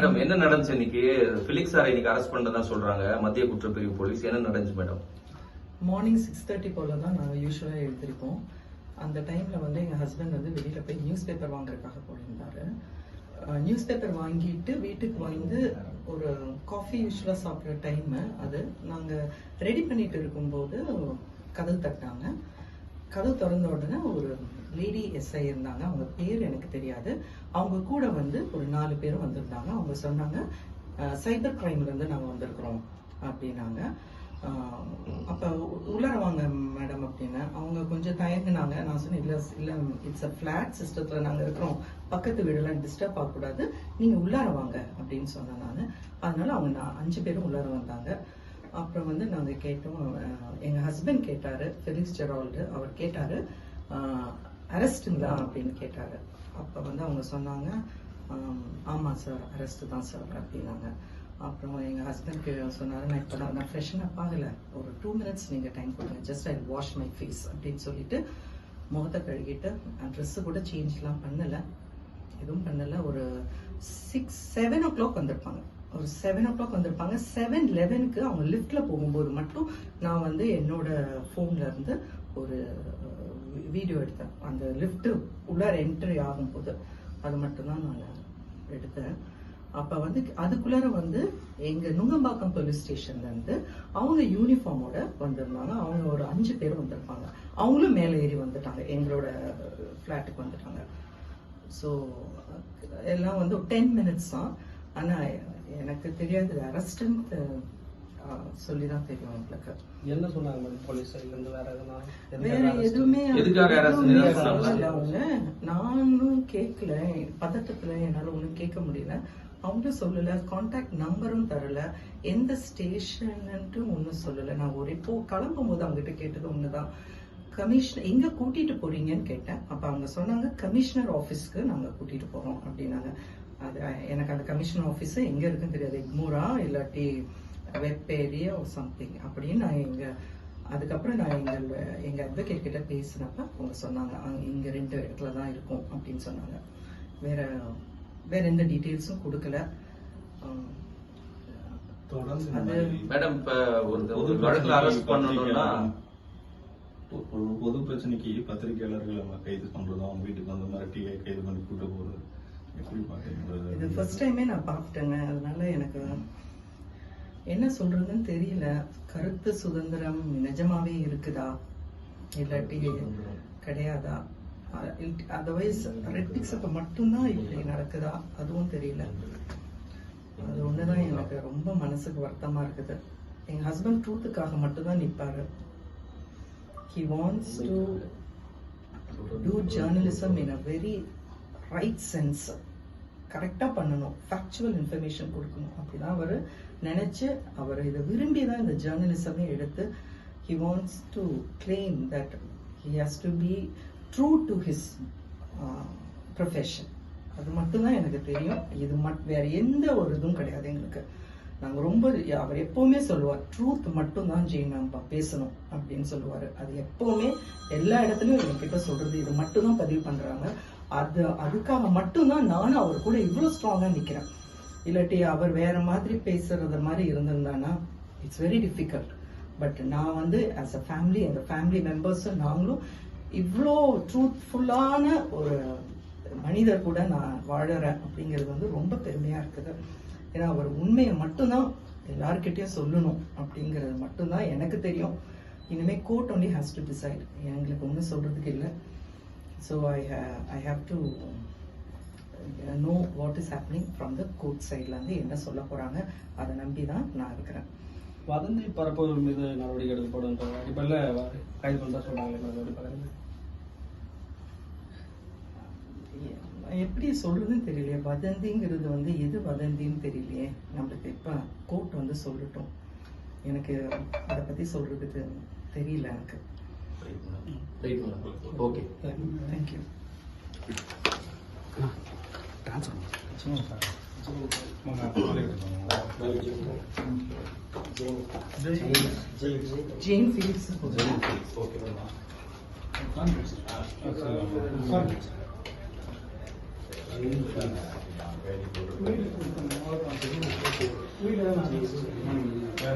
Madam என்ன நடந்துச்சு இன்னைக்கு? பிலிக்ஸ் சாரை இன்னைக்கு அரெஸ்ட் பண்ணதா சொல்றாங்க மத்திய குற்றப்பிரிவு போலீஸ். என்ன நடந்துச்சு மேடம்? மார்னிங் 6:30 போல தான் நாங்கள் யூஸ்வலாக எழுந்திருப்போம். அந்த டைமில் வந்து எங்கள் ஹஸ்பண்ட் வந்து வெளியில் போய் நியூஸ் பேப்பர் வாங்குறதுக்காக போயிருந்தாரு. நியூஸ் பேப்பர் வாங்கிட்டு வீட்டுக்கு வந்து ஒரு காஃபி யூஸ்வலாக சாப்பிட்ற டைமு அது. நாங்கள் ரெடி பண்ணிட்டு இருக்கும்போது கதவு தட்டாங்க. கதவு திறந்த உடனே ஒரு லேடி எஸ்ஐ இருந்தாங்க. அவங்க பேர் எனக்கு தெரியாது. அவங்க கூட வந்து ஒரு 4 பேர் வந்திருந்தாங்க. அவங்க சொன்னாங்க சைபர் கிரைம்லேருந்து நாங்கள் வந்திருக்கிறோம் அப்படின்னாங்க. அப்போ உள்ளார வாங்க மேடம் அப்படின்னு. அவங்க கொஞ்சம் தயங்கினாங்க. நான் சொன்னேன் இல்லை இட்ஸ் அ ஃப்ளாட் சிஸ்டத்தில் நாங்கள் இருக்கிறோம், பக்கத்து வீடெல்லாம் டிஸ்டர்ப் ஆகக்கூடாது, நீங்கள் உள்ளார வாங்க அப்படின்னு சொன்னேன் நான். அதனால அவங்க 5 பேரும் உள்ளார வந்தாங்க. அப்புறம் வந்து நாங்கள் கேட்டோம். எங்கள் ஹஸ்பண்ட் கேட்டார், ஃபெலிக்ஸ் ஜெரால்டு. அவர் கேட்டார் அரெஸ்ட்டுங்களா அப்படின்னு கேட்டார். அப்போ வந்து அவங்க சொன்னாங்க ஆமாம் சார் அரெஸ்ட்டு தான் சார் அப்படின்னாங்க. அப்புறம் எங்கள் ஹஸ்பண்ட்க்கு சொன்னார், நான் இப்போ நான் ஃப்ரெஷன் அப் ஆகலை, ஒரு 2 minutes நீங்கள் டைம் கொடுங்க, just I wash my face அப்படின்னு சொல்லிட்டு முகத்தை கழுகிட்டு ட்ரெஸ்ஸு கூட சேஞ்ச்லாம் பண்ணலை, எதுவும் பண்ணலை. ஒரு 7 o'clock வந்திருப்பாங்க. ஒரு 7 o'clock வந்திருப்பாங்க. 7:11க்கு அவங்க லிஃப்டில் போகும்போது மட்டும் நான் வந்து என்னோட ஃபோனில் இருந்து ஒரு வீடியோ எடுத்தேன். அந்த லிஃப்ட்டு உள்ளார என்ட்ரி ஆகும்போது அது மட்டும்தான் நான் எடுத்தேன். அப்போ வந்து அதுக்குள்ளார வந்து எங்கள் நுங்கம்பாக்கம் போலீஸ் ஸ்டேஷன்லேருந்து அவங்க யூனிஃபார்மோட வந்திருந்தாங்க. அவங்க ஒரு 5 பேர் வந்திருப்பாங்க. அவங்களும் மேலே ஏறி வந்துட்டாங்க, எங்களோட ஃப்ளாட்டுக்கு வந்துட்டாங்க. ஸோ எல்லாம் வந்து 10 minutes தான். ஆனால் எனக்கு தெரியாது அரெஸ்ட்டுன்னு சொல்லி தான் தெரியும் எங்களுக்கு. என்ன சொன்னாங்க போலீஸ் சைட்லேருந்து? வேற எதுவுமே சொல்லல அவங்க. நானும் கேட்கல, பதட்டத்துல என்னால ஒன்றும் கேட்க முடியல. அவங்களும் சொல்லல, கான்டாக்ட் நம்பரும் தரல, எந்த ஸ்டேஷன்ட்டு ஒன்றும் சொல்லல. நான் ஒரு இப்போ கிளம்பும் போது அவங்ககிட்ட கேட்டது ஒண்ணுதான், கமிஷனர் எங்க கூட்டிட்டு போறீங்கன்னு கேட்டேன். அப்ப அவங்க சொன்னாங்க கமிஷனர் ஆபீஸ்க்கு நாங்க கூட்டிட்டு போறோம் அப்படின்னாங்க. அது எனக்கு அந்த கமிஷனர் ஆபீஸ் எங்க இருக்குன்னு தெரியாது, எக்மூரா இல்லாட்டி வெப் ஏரியா சம்திங் அப்படின்னு. நான் அதுக்கப்புறம் நான் எங்க அட்வொகேட் கிட்ட பேசினப்ப அவங்க சொன்னாங்க இங்க 2 இடத்துல தான் இருக்கும் அப்படின்னு சொன்னாங்க. வேற எந்த டீட்டெயில்ஸும் கொடுக்கல. மேடம் இப்ப ஒரு வழக்குல அரெஸ்ட் பண்ணணும்னா ஒரு பொது பிரச்சனைக்கு பத்திரிகையாளர்கள் அவங்க கைது பண்றதும், அவங்க வீட்டுக்கு வந்து மிரட்டி கைது பண்ணி கூட்ட போறது எப்படி பாத்தீங்க? இது ஃபர்ஸ்ட் டைமே நான் பார்த்துட்டேங்க. அதனால எனக்கு என்ன சொல்றதுன்னு தெரியல. கருத்து சுதந்திரம் நிஜமாவே இருக்குதா இல்லாட்டி கிடையாதா? அதர்வைஸ் ரெட் பிக்ஸ் அப்ப மட்டும்தான் இப்படி நடக்குதா அதுவும் தெரியல. அது ஒண்ணுதான் எனக்கு ரொம்ப மனசுக்கு வருத்தமா இருக்குது. எங்க ஹஸ்பண்ட் ட்ரூத்துக்காக மட்டும்தான் நிப்பாரு. He wants to do journalism in a very right sense. கரெக்டா பண்ணணும், ஃபேக்சுவல் இன்ஃபர்மேஷன் கொடுக்கணும். அப்படிதான் அவர் நினைச்சு அவர் இதை விரும்பி தான் இந்த ஜேர்னலிசமே எடுத்து he wants to claim that he has to be true to his profession. அது மட்டும்தான் எனக்கு தெரியும். இது வேற எந்த ஒரு இதுவும் கிடையாது எங்களுக்கு. நாங்க ரொம்ப அவர் எப்பவுமே சொல்லுவார் ட்ரூத் மட்டும்தான் நம்ம பேசணும் அப்படின்னு சொல்லுவாரு. அது எப்பவுமே எல்லா இடத்துலயும் என்கிட்ட சொல்றது இது மட்டும்தான் பதிவு பண்றாங்க. அதுக்காக மட்டும்தான் நானும் அவர் கூட இவ்வளவு ஸ்ட்ராங்கா நிக்கிறேன். இல்லாட்டி அவர் வேற மாதிரி பேசுறது மாதிரி இருந்திருந்தானா இட்ஸ் வெரி டிஃபிகல்ட். பட் நான் வந்து ஆஸ் அ ஃபேமிலி, எங்க ஃபேமிலி மெம்பர்ஸ் நாங்களும் இவ்வளோ ட்ரூத்ஃபுல்லான ஒரு மனிதர் கூட நான் வாழறேன் அப்படிங்கிறது வந்து ரொம்ப பெருமையா இருக்குது. ஏன்னா அவர் உண்மையை மட்டும்தான் எல்லார்கிட்டயும் சொல்லணும் அப்படிங்கிறது மட்டும்தான் எனக்கு தெரியும். இனிமே court only has to decide, எங்களுக்கு ஒன்றும் சொல்றதுக்கு இல்லை. So I have to know what is happening from the court side. என்ன சொல்ல போறாங்க அதை நம்பி தான் நான் இருக்கிறேன். வதந்தி பரப்புவர் மீது நடவடிக்கை எடுக்கப்படும் அடிப்படையில் கைது பண்ண சொல்றாங்க. எப்படி சொல்றதுன்னு தெரியலையே. வதந்திங்கிறது வந்து எது வதந்தின்னு தெரியலையே. நம்மளுக்கு இப்ப கோர்ட் வந்து சொல்லட்டும். எனக்கு அதை பத்தி சொல்றதுக்கு தெரியல எனக்கு. Okay, thank you. Jane Felix. Okay. வீட்டில் தான் நான்